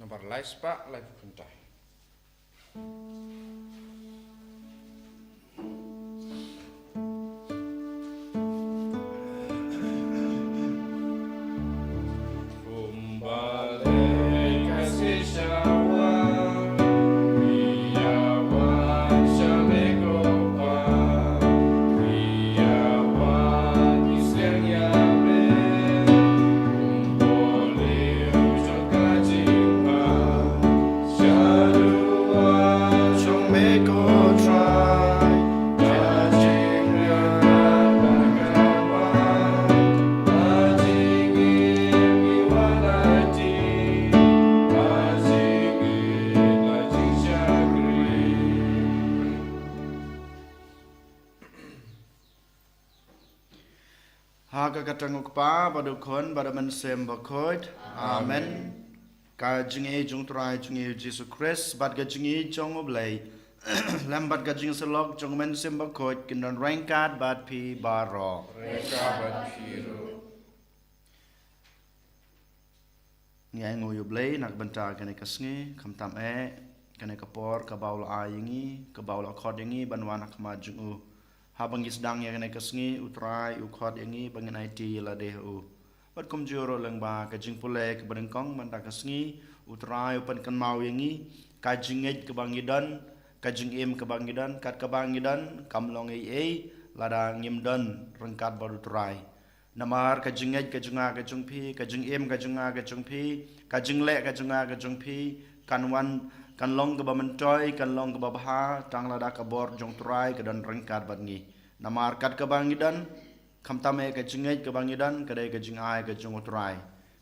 Nambar lais pak, lai puntai. Katanguk pa badukon badaman sem bakod. Amen. Ka jingi jung trai jingi Jesus Christ bad ga jingi jong oblay. Lambat ga jing selok jong men sem bakod kinan rangkat bad pi baro. Rangkat bad piro. Ngai ngoy oblay nak benta kene kasngi kam tam kene kapor ka baul ayingi ka baul akod yangi banwana kama jungu. Habang gisdang ya kena kesngi utrai ukot yangi bangin IT la deh bat kum juro lang ba kajing pule ke berengkong manta kesngi utrai upan kan mau yangi kajing ke bangidan kajing im ke bangidan kat ke bangidan kamlong lada ngimdan rengkat baru utrai namar kajing kajunga kajung pi kajing im kajunga kajung pi kajing le kajunga kajung pi kanwan kan long ke bamentoi kan long ke babha tang lada ke bor jong turai ke dan rengkat bangi namar kat ke bangidan kam tame ke jingai ke bangidan kedai ke jingai ke jong turai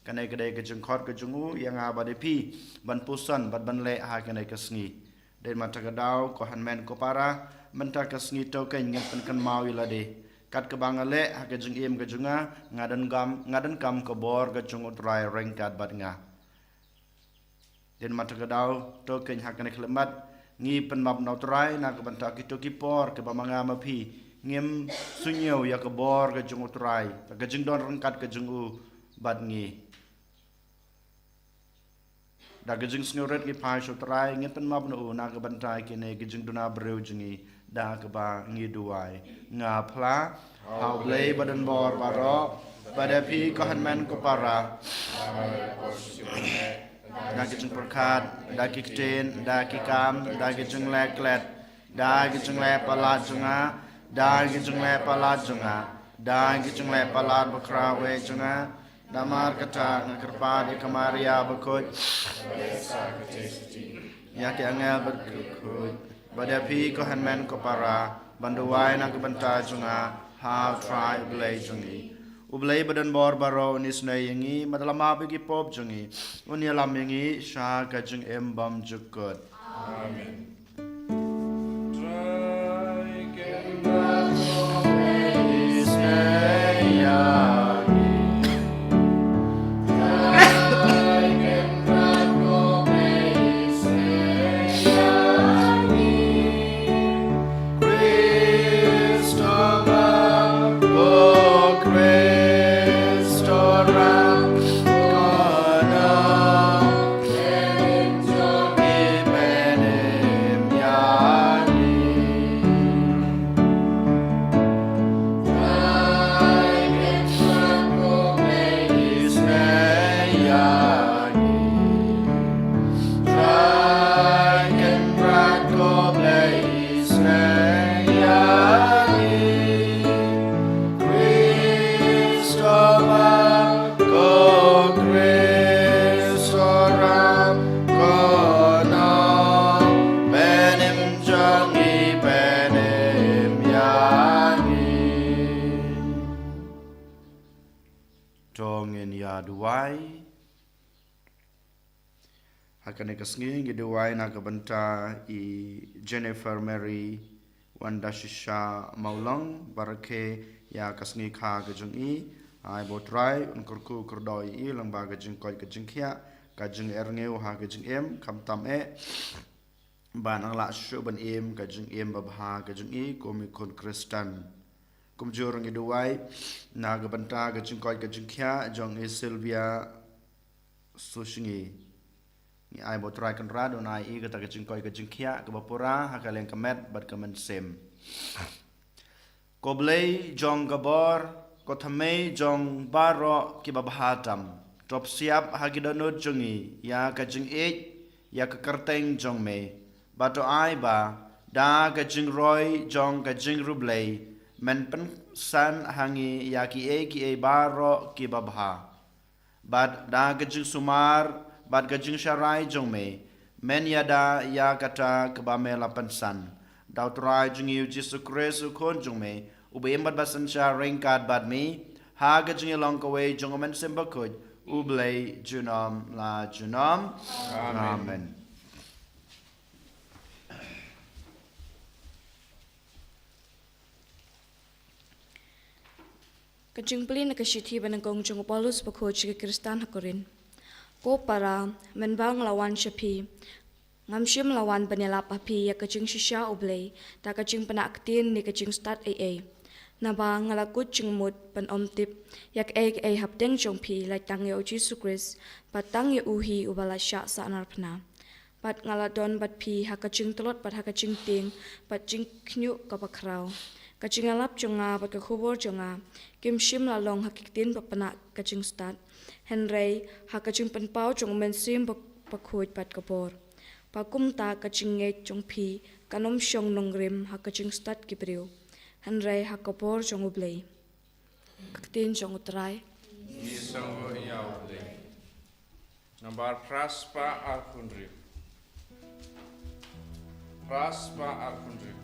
kanai kedai ke jong khot ke jongu yang abade pi ban pusan bat ban le ha kanai ke sngi den mata ke dau ko han men ko para menta ke sngi to ke ngep kan mau ilade kat ke bangale ha ke jing im ke junga ngadan kam ke bor ke jong turai rengkat bat nga den mata ke dau to ke ha kanai klemat ngi pen map no turai na ke banta ki to ki por ke bamanga ma pi ngem sunyo ya ke bor ke jung utrai ke jing don rengkat ke jung bad ngi da ke jing snyoret ki pai utrai ngem pen map no na ke bantai ke ne ke jing dona breu jingi da ke ba ngi duai nga pla hau blei badan bor baro pada pi ko han man ko para da ke jing perkat da ki ten da ki kam da ke jing lek let da ke jing le pala junga da ki jung le pala junga da ki jung le pala bakra we junga damar kata ngerpa di kamaria bakut ya ki angel berkut pada pi ko hanmen ko para banduai nak benta junga how try blay jungi ublay badan bor baro nisne yangi madalama bigi pop jungi unia lam yangi sha ka jung embam jukut amen. Hakane kasngi giduai na kabanta I Jennifer Mary Wanda Shisha Maulong barake ya kasngi kha gajung ai botrai unkurku kurdoi lang ba gajung koi gajung khia gajung erngeu ha gajung em kam tam banang la shu ban em gajung em babha gajung komi kon kristan kumjurang giduai na gabanta gajung koi gajung khia jong Sylvia Sushingi ai bo try kan ra don ai I ka ta ka jing koi ka jing khia ka bapura ha ka leng kamet bat ka man sem ko blei jong gabor ko thamei jong baro ki babhatam top siap ha ki donut jongi ya ka jing ya ka karteng jong me bato ai ba da ka jing roi jong ka jing rublei men pen san hangi ya ki e baro ki babha bad da ka jing sumar bad ka jing sharai jong me men ya da ya kata ka ba me la pensan dau trai jing yu Jesu Christ kon jong me ube embat basan sha ringkat bad me ha ka jing long ka we jong men semba kod ublei junam la junam amen. Kajing pelin na kasyiti ba ng kong jong Paulus bako chika Kristan hakorin. Ko para menbang lawan syapi. Ngamsyim lawan banilap api ya kajing sisya ublay. Ta kajing panaktin ni kajing start AA. Naba ngalakut jing mut pan omtip. Yak ay hapdeng jong pi lai tang ya Jesu Christ. Pat tang ya uhi ubala sya sa anarpana. Pat ngaladon bat pi hakajing telot pat hakajing ting. Pat jing knyuk kapakraw. Kajing alap jonga pat kakubor jonga. Kim shim la long hakiktin papana kajing start. Henry hakajing penpau jong mensim pakuit pat kapor. Pakum ta kajing nget jong pi kanom syong nongrim hakajing start kibriu. Henry hakapor jong ublay. Kaktin jong utray. Isang yaule. Nambar praspa alkundri. Praspa alkundri.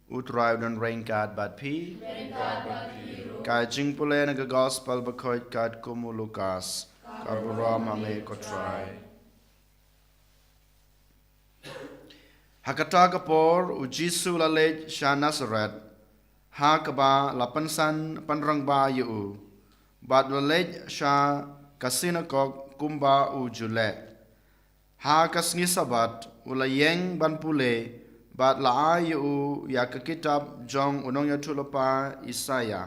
Utrai dan rain kad bad pi. Kajing pula naga gospel bakoit kad kumu Lukas. Karburam ame kotrai. Hakata kapor ujisu lalej sha Nazaret. Ha kaba lapansan panrang ba yu. Bad lalej sha ka sinagog kumba u jule ha kasngi sabat ula yeng ban pule bat la ayu ya ka kitab jong unong ya tulapa Isaya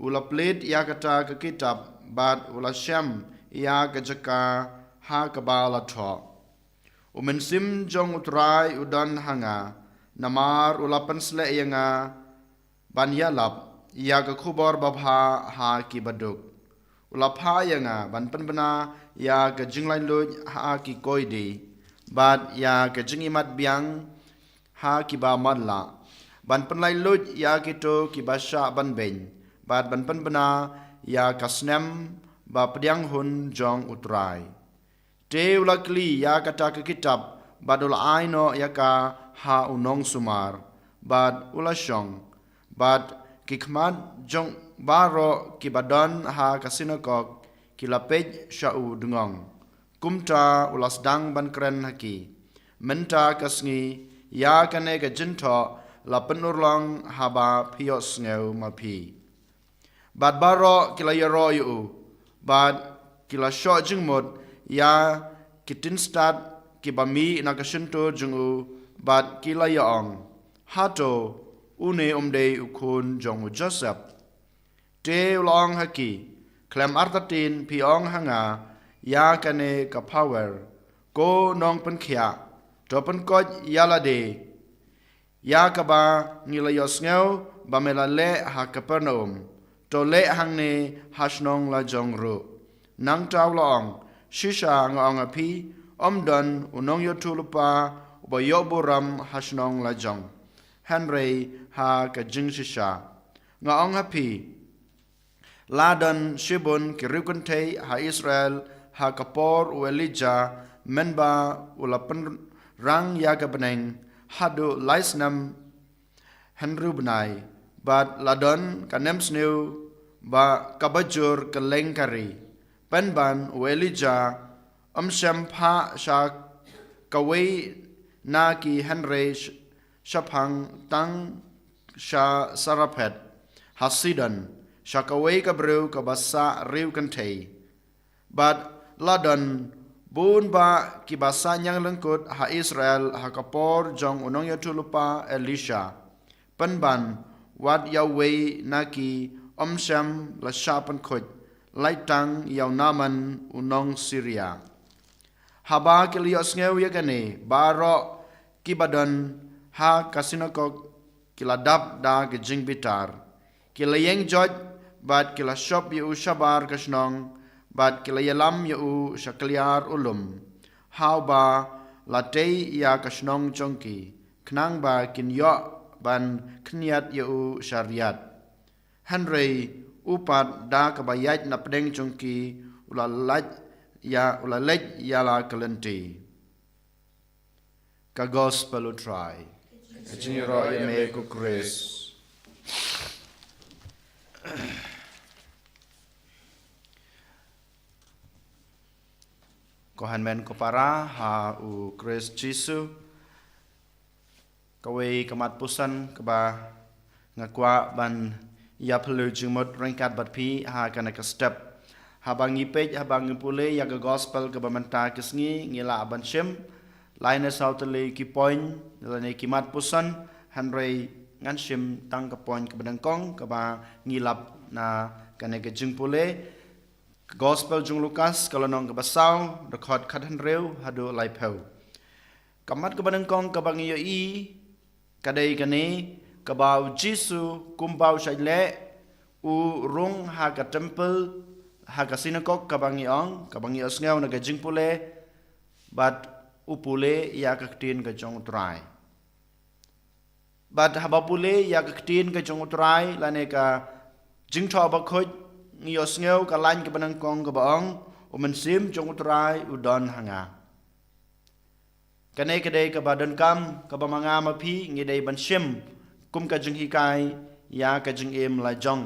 ula plit ya kata ka kitab bat ula syam ya ka jaka ha ka bala tho umen sim jong utrai udan hanga namar ula pensle yanga ban yalap ya ka khubor babha ha ki baduk ula pha yanga ban penbena ya ka jinglain lu ha ki koidi bat ya ka jingimat biang ha ki ba madla ban penlai lu ya ki to ki basha ban ben bat ban penbena ya ka snem ba pediang hun jong utrai te ula kli ya kata ka kitab badul aino ya ka ha unong sumar bad ula shong bad kikmat jong baro ki badan ha ka sinagog ki lapej shau dungong kumta ulas dang ban kren haki menta kasngi ya kane ka jinto la penurlong haba pios ngeu mapi bad baro kila yaro yu bad kila sho jingmod ya kitin start kibami nakashinto jungu bad kila yaong hato une umde ukun jongu Joseph te ulong haki klem artatin piong hanga ya kane ka power ko nong pen khia to pen ko yalade ya ka ba ngila yosngeu ba mela le ha Kapernaum to le hangne hasnong la jongru nang taw long shisha ngong api omdon unong yotulupa ba yoburam hasnong la jong Henry ha ka jing shisha ngong api ladan shibun kirukante ha Israel ha kapor u Elijah menba ulapen rang ya ka beneng hadu laisnam Henry benai bat ladon kanem snew ba kabajur kelengkari penban u Elijah syampa sha kawai na ki Henry shaphang tang sha sarapet hasidan sha kawai kabru kabasa riu kantei but ladon bun ba ki basa nyang lengkut ha Israel ha kapor jong unong ya tulupa Elisha penban wat Yahweh naki syam la shapan khoj laitang yaw naman unong Syria haba kilios ngeu yagane baro kibadan ha kasinokok kiladap da gejing bitar kilayeng joj bat kila shop yu shabar kashnong bat kilayalam yu shakliar ulum how ba latei ya kashnong chongki knang ba kinyo ban kniat yu syariat Henry upat da kabayat na pedeng chongki ulalaj ya la kalenti ka gospel utrai Kajiniro ime ku Chris. Kohan men ko para ha u Chris Jisu kawai kamat pusan keba ngakwa ban ya perlu jumot ringkat bat pi ha kana ka step habang ipej habang pule ya ka gospel ke bamanta kisngi ngila aban shem lain sautele ki point lane ki mat pusan Henry ngan shem tang ka point ke bedangkong ke ba ngilap na kana ke jing pule gospel jung Lukas kalau nong ke basau record khat Henry hadu lai peu kamat ke bedangkong ke bang yo i kadai kane kabau Jisu kumbau shaile u rung ha ka temple ha ka sinagog kabangi osngau na gajing pule bat upule ya ka ktin ka jong trai bat haba pule ya ka ktin ka jong trai lane ka jing tho ba khoj ngi osngau ka lain ka banang kong ka baong u men sim jong trai u don hanga kane kadai ka badan kam ka bamanga mapi ngi dai ban shim kum ka jing hikai ya ka jing em la jong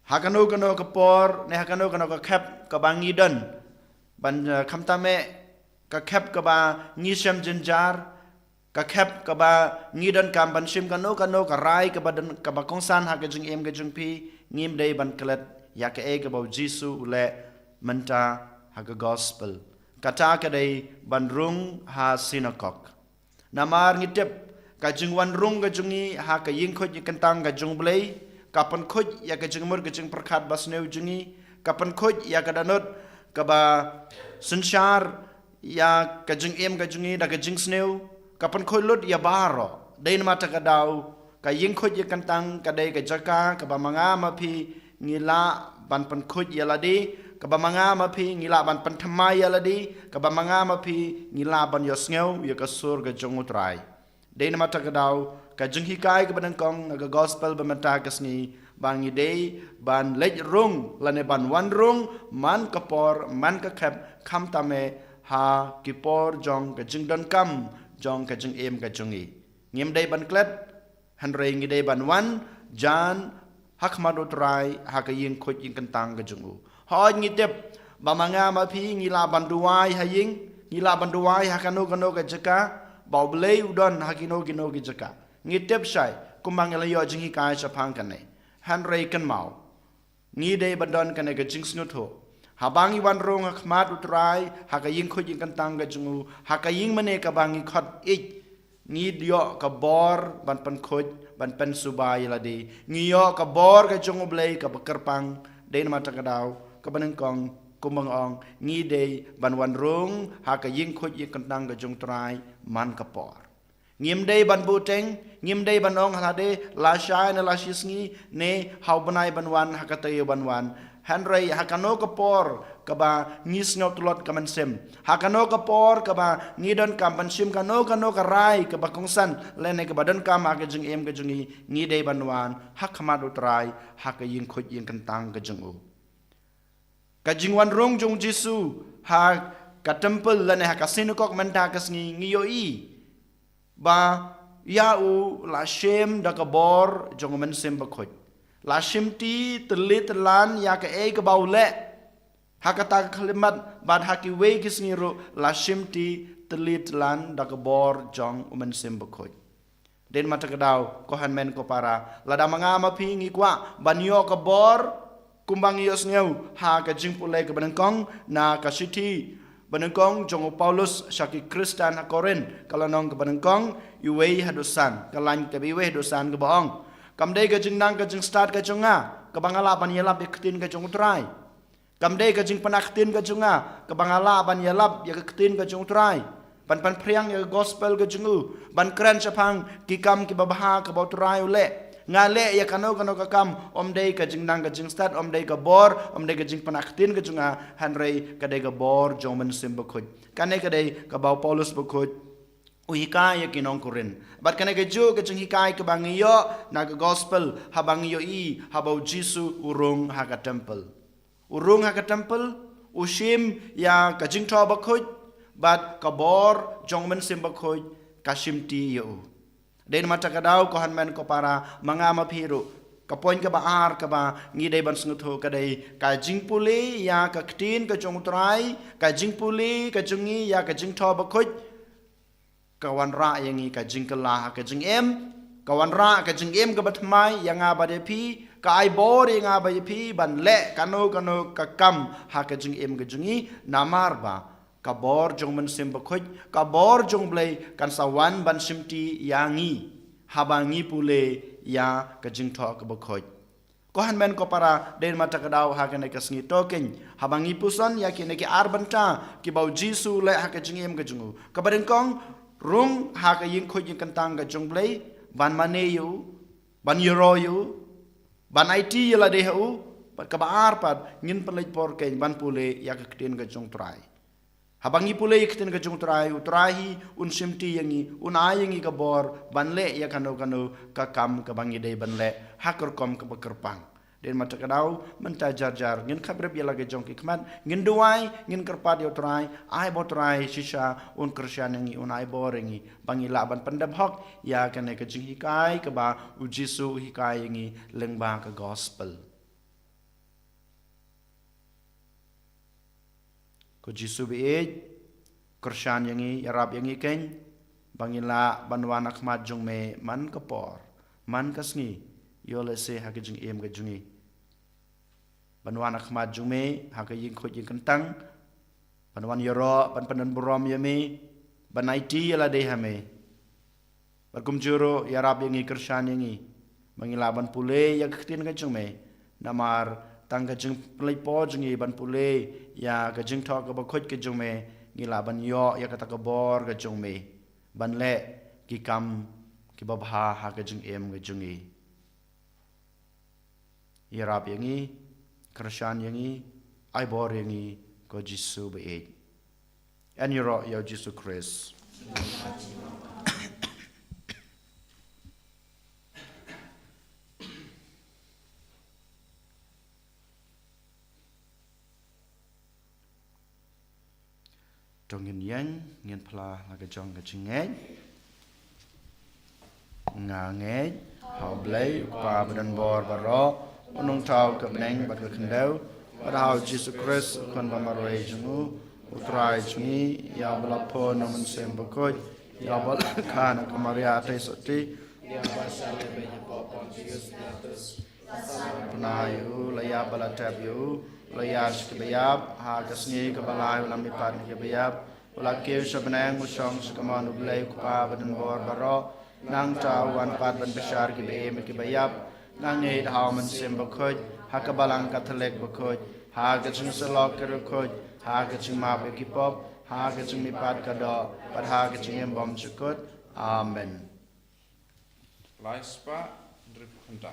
hakano kano ka por ne hakano kano ka khap ka bangi dan ban khamtame ka khap ka ba ngi shem jinjar ka khap ka ba ngi dan kam ban shim kano ka rai ka badan ka ba kongsan ha ka jing em ka jing pi ngim dei ban klet ya ka e ka ba Jisu ule menta haga gospel. Kata kadai bandrung ha sinagog. Namar ngitip kajung wanrung kajungi ha ka yingkot kentang kajung belai. Kapan koj ya kajung mur kajung perkat basneu jungi. Kapan koj ya kadanot kaba sensyar ya kajung kajungi da kajung sneu. Kapan koj lut ya baro. Dain mata kadau ka yingkot kentang kadai kajaka kaba manga mapi ngila ban pan koj ya ladi. Kabamanga mapi ngila ban pantamay aladi, kabamanga mapi ngila ban yosngeu ya kasur ga jongutrai. Day na matagadaw ka jenghikay ka banangkong naga gospel bamatagas ni bang day ban lej rung lane ban wan rung man kapor man kakep kam tame ha kipor jong ka jingdon kam jong ka jeng ka jongi. Ngim day ban klet hanre ngi day ban wan jan hak madutrai ha ka ying khoj ying kentang ka jongu. Hoi ngitip bamanga mapi ngila banduai haying ngila banduai hakano kano ke jeka bau belai udon hakino kino ke jeka ngitip sai kumbang elayo jinghi kai sapang kane hanrei kan mau ngide bandon kane ke jing snutho habangi wan rong khmat utrai hakaying khoj ying kantang ke jungu hakaying mane ka bangi khot ik ngidio ka bor ban pan khoj ban pen subai ladi ngiyo ka bor ka jungu belai ka bekerpang den mata kadau kabanengkong kumbang ong ngidei ban wan rung ha ka ying khoj ying kantang ka jung trai man kapor ngim dei ban buteng ngim dei ban ong halade la shai na la shisngi ne hau banai ban wan ha ka tayo ban wan hanrei ha kano kapor kaba ngis ngau tulot kaman sem ha kano kapor kaba ngidon kam ban sim kano ka rai kaba kongsan lene kaba don kam ha ka jung ka jungi ngidei ban wan ha khamad utrai ha ka ying khoj ying kantang ka jungu kajing wan rong jong Jesu ha ka temple lane ha ka sinagog menta kasngi ngiyoi ba yau la shem da ka bor jong men sem ba khoj la shem ti telit lan ya ka e ka baule ha ka ta khalimat bad ha ki we kisngi ro la shem ti telit lan da ka bor jong men sem ba khoj den mata kadau ko han men ko para lada manga mapi ngi kwa banyo ka bor kumbang yos ngeu ha ka jingpulai ka banangkong na ka city banangkong jong Paulus syaki Kristan ha Korin kalanong ka banangkong iwe hadusan kalan ka iwe hadusan ka baong kamdei ka jingnang ka jing start ka jonga ka bangala ban yalap yaktin ka jong utrai kamdei ka jing panaktin ka jonga ka bangala ban yalap yaktin ka jong utrai pan priang ya gospel ka jongu ban kran chapang kikam ki babaha ka botrai ule ngale ya kano ka kam dei ka jingnang ka jing start dei ka bor dei ka jing panaktin ka junga hanrei ka dei ka bor jomen sim bakhoj kane ka dei ka bau Paulus bakhoj uhikai ya kinong kurin bat kane ka ju ka jing hikai ka bangiyo na ka gospel habangiyo I habau Jesu urung ha ka temple ushim ya ka jing tho bakhoj bat ka bor jomen sim bakhoj ka shimti yo den mata kadau ko han men ko para mangama phiru ka poin ka baar ka ba ngi dei ban snutho ka dei ka jingpuli ya ka ktin ka jongtrai ka jingpuli ka jungi ya ka jingtho ba khoj ka wan ra yangi ka jingkala ka jingem ka wan ra ka jingem ka batmai yanga ba de phi ka ai bor yanga ba phi ban le kano ka kam ha ka jingem ka jungi namar ba kabor jong men sim bakhoj kabor jong blai kan sawan ban simti yangi habangi pule ya ka jing tho ka bakhoj ko han men ko para den mata kadau ha ka ne ka sngi token habangi puson ya ki ne ki arbanta ki bau Jesu le ha ka jingem ka jungu ka bareng kong rung ha ka ying khoj ying kantang ka jong blai ban maneyu ban yoroyu ban IT yala de hu ka baar pat ngin pelej por ken ban pule ya ka ktin ka jong trai habangi pule iktin ka jung utrahi un simti yangi un ayangi ka bor banle ya kano ka kam ka bangi dei banle hakor kom ka bakerpang den mata kadau menta jar ngin khabre bi lage jong ki khmat ngin duai ngin kerpat yo trai ai bo trai shisha un krisyan yangi un ai bor yangi bangi la ban pandam hok ya kane ka jing hikai ka ba u Jesu hikai yangi lengba ka gospel ko Jesu bi Krisyan yangi Arab yangi ken bangila banwan akhmat jung me man kapor man kasngi yo le se ha ka jing em ka jungi banwan akhmat jume ha ka yin khoj yin kentang banwan yoro ban panan burom yame banaiti ala de hame barkum juro ya rab yangi kershan yangi mangilaban pule ya khtin ka jume namar tang ka jung play po jungi ban pule ya ka jung thok ka ba khoj ka jume ngilaban yo ya ka ta ka bor ka jume ban le ki kam ki babha ha ka jung em ka jungi ya rab yangi kershan yangi ai bor yangi ko jisu be e en yoro ya jisu Christ trong nghiên pla là cái trong cái chừng nghe ngà nghe họ lấy qua bên bờ và rõ nông thảo cặp neng bát cái khăn đeo và hào Jesus Christ con bà Maria chúng utrai chúng ni ya bala po nó mình xem bậc coi ya bala khan cái Maria thấy sợ tí Panay laya bala tab yu laya skibiyab ha kasni kabalay ulam ipan kibiyab ula kêu sabanang musong sakaman ublay kupa badan bor baro nang tawan pat ban besar kibiyab nang need how man sim bakoj ha kabalang katolik bakoj ha kachung salok kerukoj ha kachung map ekipop ha kachung mipat kado pat ha kachung embom chukut amen Laispa drip hunta.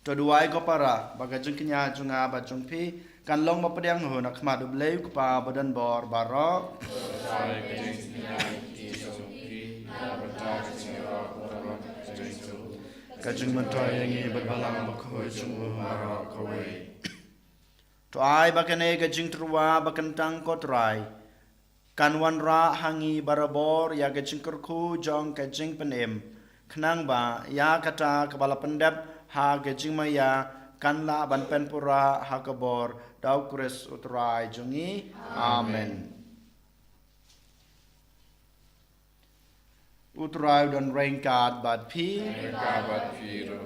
Toduai ko para baga jung kinya junga ba jung pi kan long ma pedang ho nak ma dubleu pa badan bor baro ka jung man toy yangi balang ba ko jung baro ko we to ai ba kane ka jung truwa ba kan tang ko trai kan wan ra hangi barabor ya ka jung kurku jong ka jung penem khnang ba ya kata kabala pendap ha ke jingmaya kanla ban penpura ha kabor dau kures utrai jungi amen utrai dan rengkat bat pi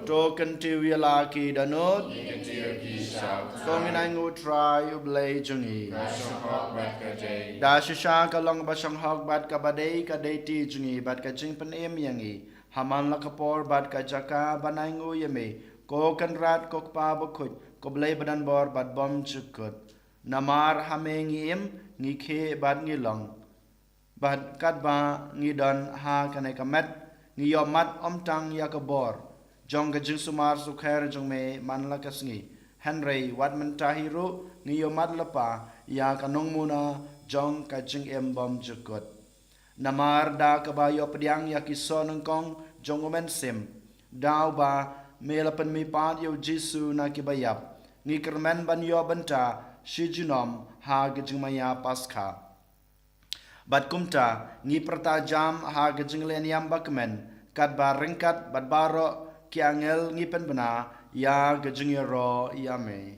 to kanti wiala ki danot to minai utrai ublay jungi da shisha kalong basang hok bat kabadei kadeti jungi bat ka jing penem yangi haman lakapor bad kajaka banangu yeme ko kanrat ko pa bokut ko blay badan bor bad bom chukut namar hamengim ngikhe bad ngilong bad katba ngidon ha kanai kamet ngiyomat omtang yakabor jong ka jing sumar sukher jong me man lakasngi henry watman tahiru ngiyomat lapa ya kanong muna jong ka jing em bom chukut namar da kabayo pediang yakiso nengkong jongomen sim daw ba melapan mi pat yo jisu na kibayap ngi kermen ban yo benta shijunom ha gejingmaya paskha bat kumta ngi pertajam ha gejinglen yam bakmen kat ba ringkat bat baro kiangel ngipen bena ya gejeng ya ro ya me.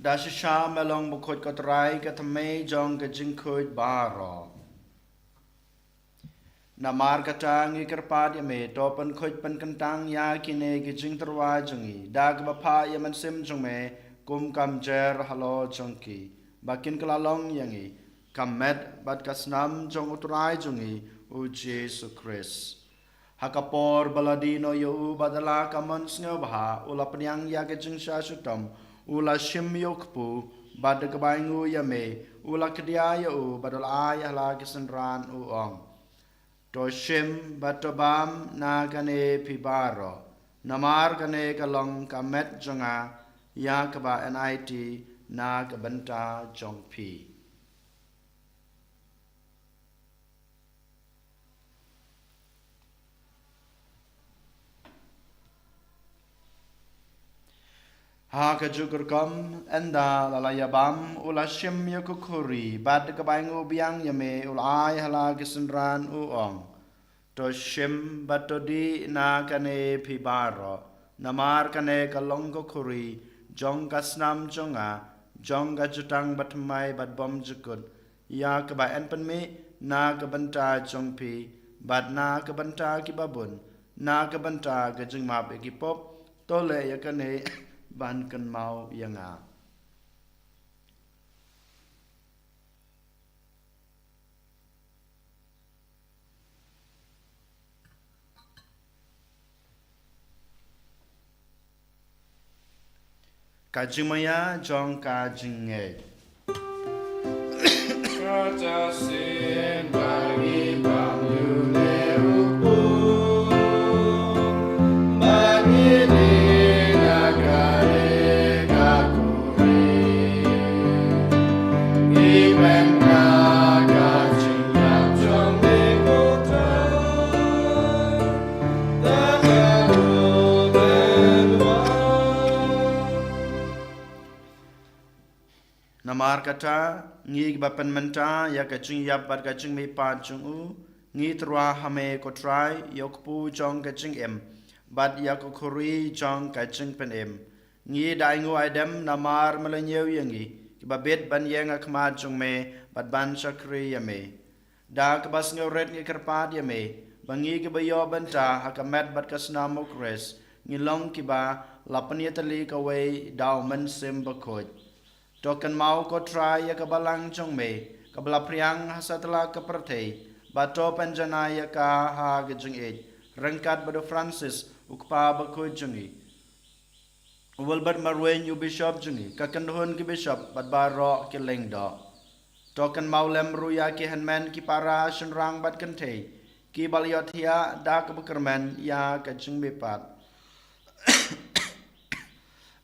Dasha melong bukut kotrai katame jong gejing kuit baro. Namar katang ikerpad yame topan kuit pen kentang ya kine gejing terwa jongi. Dag bapa yaman sim jong me kum kam jer halo jongki. Bakin kelalong yangi kamet bat kasnam jong utrai jongi u Jesu Christ. Hakapor baladino yo badala kamon sngobaha ula penyang ya gejing syasutom. Ula shim yokpu bad kebaingu yame ula kedia yo badal ayah la kesenran uong to shim batobam na kane pibaro namar kane kalong kamet jonga ya keba NIT na kebenta jongpi. Ha kajukur kam enda lalayabam ula shim yakukuri bad kebaingu biang yame ula ay hala kesenran uong to shim batodi na kane pibaro namar kane kalong kukuri jong kasnam jonga jong gajutang batmai bad bom jukut ya kebaen penmi na kebenta jongpi bad na kebenta kibabun na kebenta gajeng map ekipop tole yakane ban kan mau yanga. Kajimaya jong kajinge. Raja sin bagi pamyune upu bagi Namar kata ngi bapan menta ya kacing yap bat kacing me pa chung u ngi trwa hame kotrai yokpu jong kacing em bat yakukuri jong kacing pen em ngi daingu aidem namar melenyew yangi kibabet ban yang akma jong me bat ban chakri yame da kebas ngeuret ngi kerpad yame bangi kibayo benta hakamet bat kasnamo kres ngi long kiba lapaniatali kawai daw men sim bakoj token mau ko try ya kabalang jong me kabla priang hasatla ka pertei bato penjana ya ka ha gejung e rengkat bado Francis ukpa ba ko jungi Wilbert Marwen yu bishop jungi ka kandhon ki bishop bat baro ki lengdo token mau lem ruya ki hanman ki para shenrang bat kante ki balyothia da ka bukerman ya ka jung be pat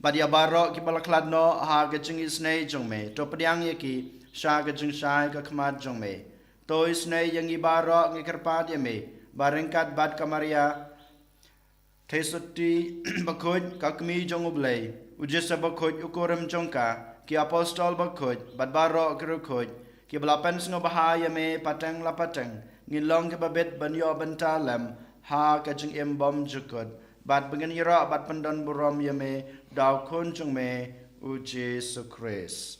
Badia barok ki balaklad no ha gajing isnei jong me to pediang ye ki sha gajing shai ka khmat jong me to isnei yang i barok ngi kerpat ye me barengkat bad kamaria thesuti bakhoj kakmi jong ublei ujesa bakhoj ukoram jongka ki apostol bakhoj bad barok kerkhoj ki balapan sngo bahaya me patang la patang ngi long ke babet banyo bentalam ha gajing embom jukot bat bengen ira bat pendan buram yame dau kun jung me u Jesu Christ.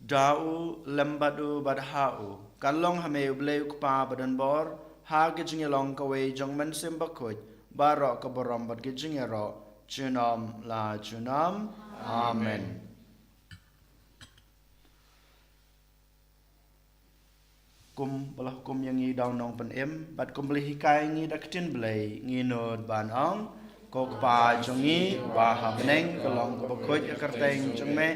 Dau lembadu bad hau kalong hame ubleu kpa badan bor ha gijing long kawe jong men sim bakoj barok ka boram bad gijing ro junam la junam amen. Kum belah kum yang ngi daw nong pen em bat kum beli hikai ngi daktin belai ngi nod ban ong ko kpa jong ngi wa ha beneng kalong ka bakoj akarteng jong me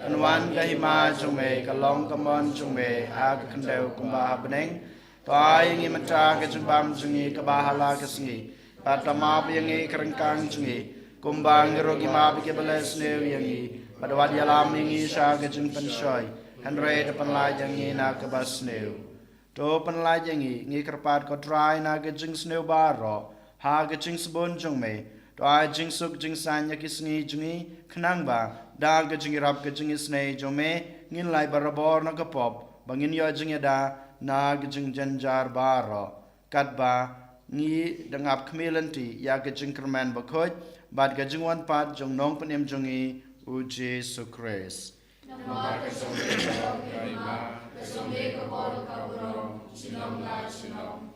anwan kahima jong me kalong kamon jong me ag kandeu kumba ha beneng pai ngi mata ke jong bam jong ngi ka bahala ke singi patama yang ngi kerengkang jong ngi kumbang rogi ma bi ke beles ne yang ngi padwad yalam ngi sha ke jong pensoi hanre de panlai yang ngi na ke bas ne to panlai yang ngi kerpat ko try na ke jing snow baro ha ke jing sabon jong me to ai jing suk jing sanya ki sngi jungi khnang ba da ke jing rap ke jing snei jong me ngin lai barabor na ka pop bangin yo jing da na ke jing janjar baro kat ba ngi dangap khmelanti ya ke jing kerman ba khoj bat ke jing wan pat jong nong panem jongi u Jesu Christ.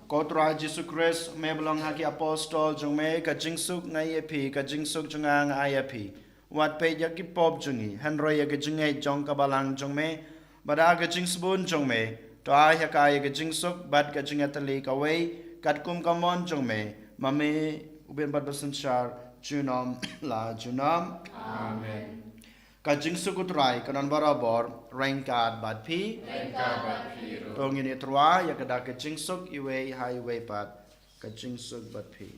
Kotra Jesu Christ me belong haki apostol jong me ka jingsuk ngai epi ka jingsuk jongang ayapi wat pe ya ki pop jongi hanroi ya ke jingai jong ka balang jong me bada ka jingsbun jong me to ai ya ka ya ke jingsuk bat ka jingatali ka wei kat kum ka mon jong me mame uben bat basanchar junam la junam amen. Kajing sukutrai kanan barabor rengkat bat pi tongin itrwa ya kada kajing suk iwe highway pat kajing suk bat pi.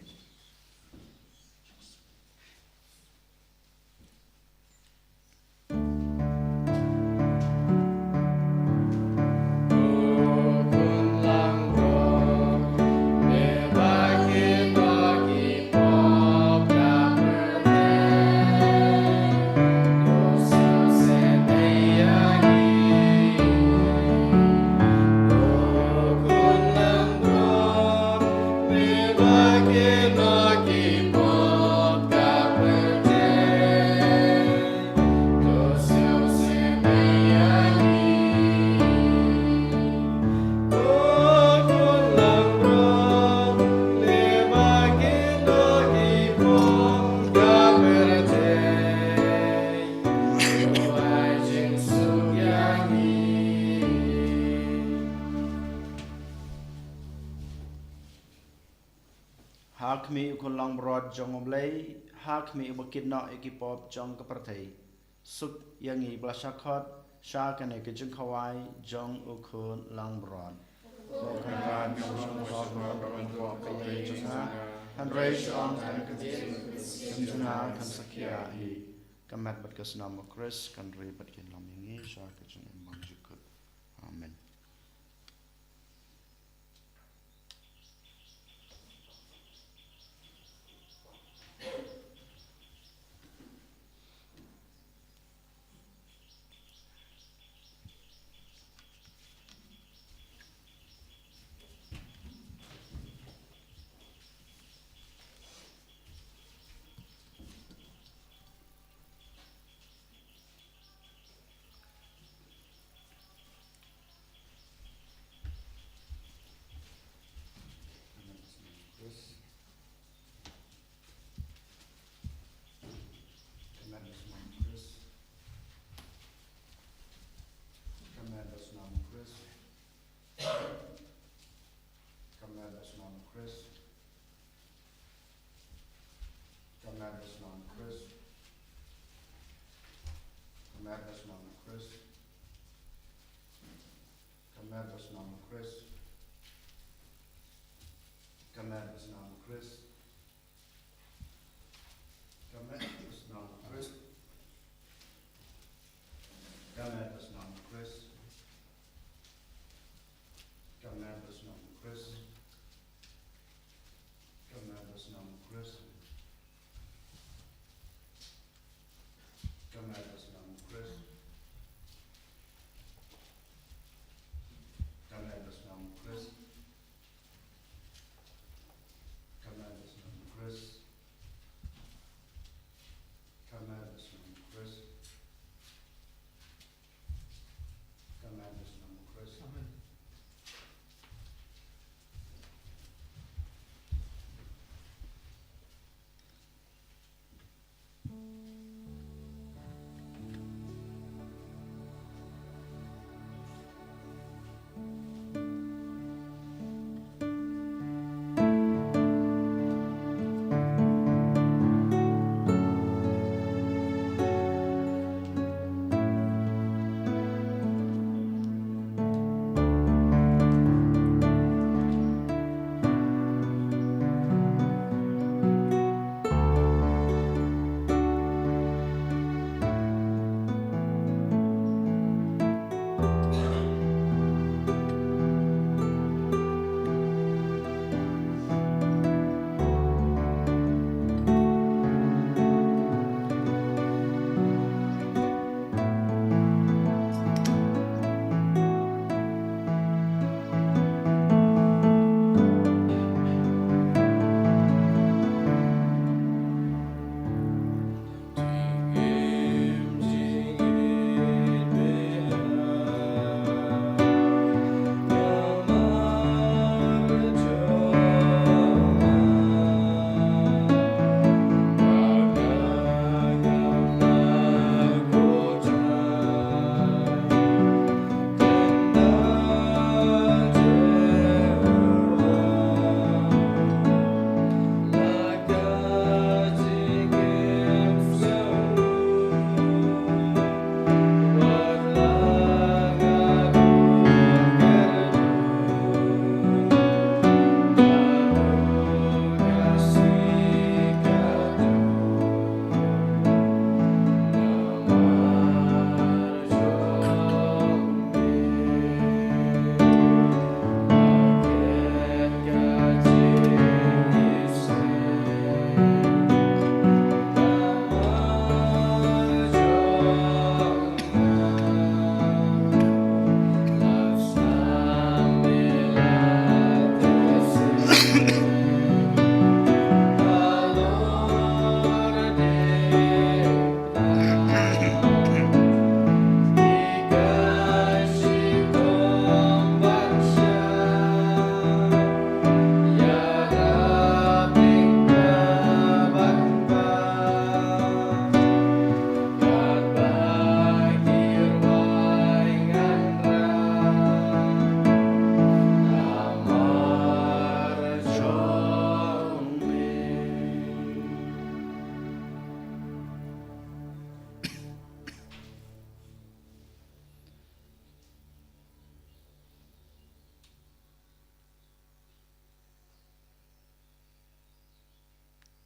Hak mi ukun lang brod jong oblay, hak mi ubakid na ikipop jong kapartay. Suk yangi blasakot, sya kane kejeng kawai jong ukun lang brod. Ukun rad jong brod brod kaya jonga, han reish on kan kejeng jonga kan sakya hi. Kamat bat kasnama Chris kan rei bat kin lam yangi sya kejeng embang jikut. Amen.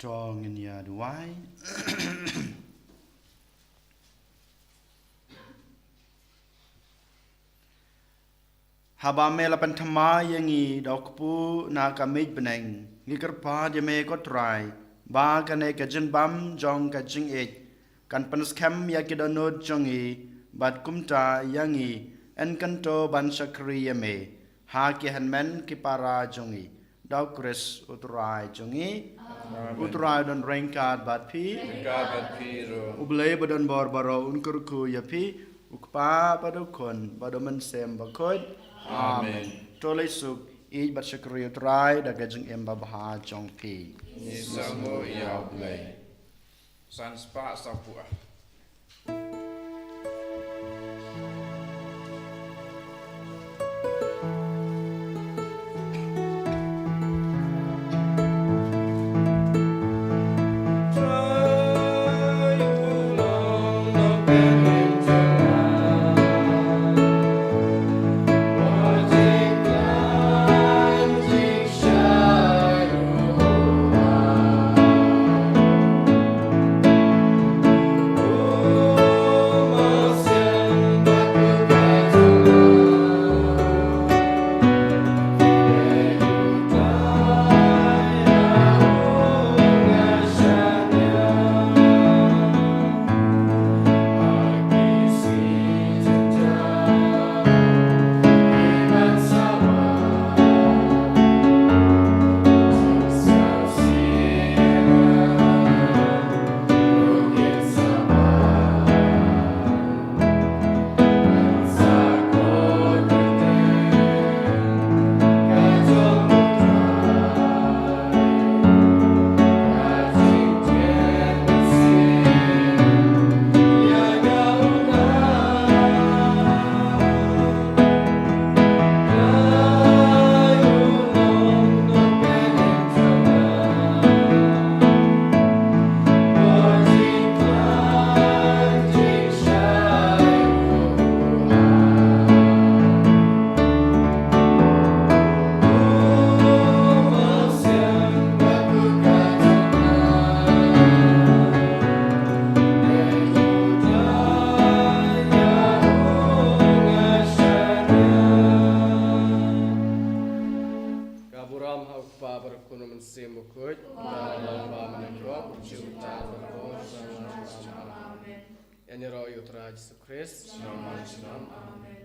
Tong ya duai. Habame la pentama yangi dokpu na kamej beneng ngikerpa de me ko try ba kane ka jin bam jong ka jing e kan penskam ya kidonod jongi bat kumta yangi en kanto ban sakri me ha ki hanmen ki para jongi dok kris utrai jongi utrai don rengkat bat pi Kabat piro. ublay badon bor baro unkurku ya pi ukpa padukon badomen sem bakod Amen. Tolay suk ij bat sakri utrai da gajing emba baha jong pi. Ni samo ya blay. San spa sapua. Jesu Christ. Amen.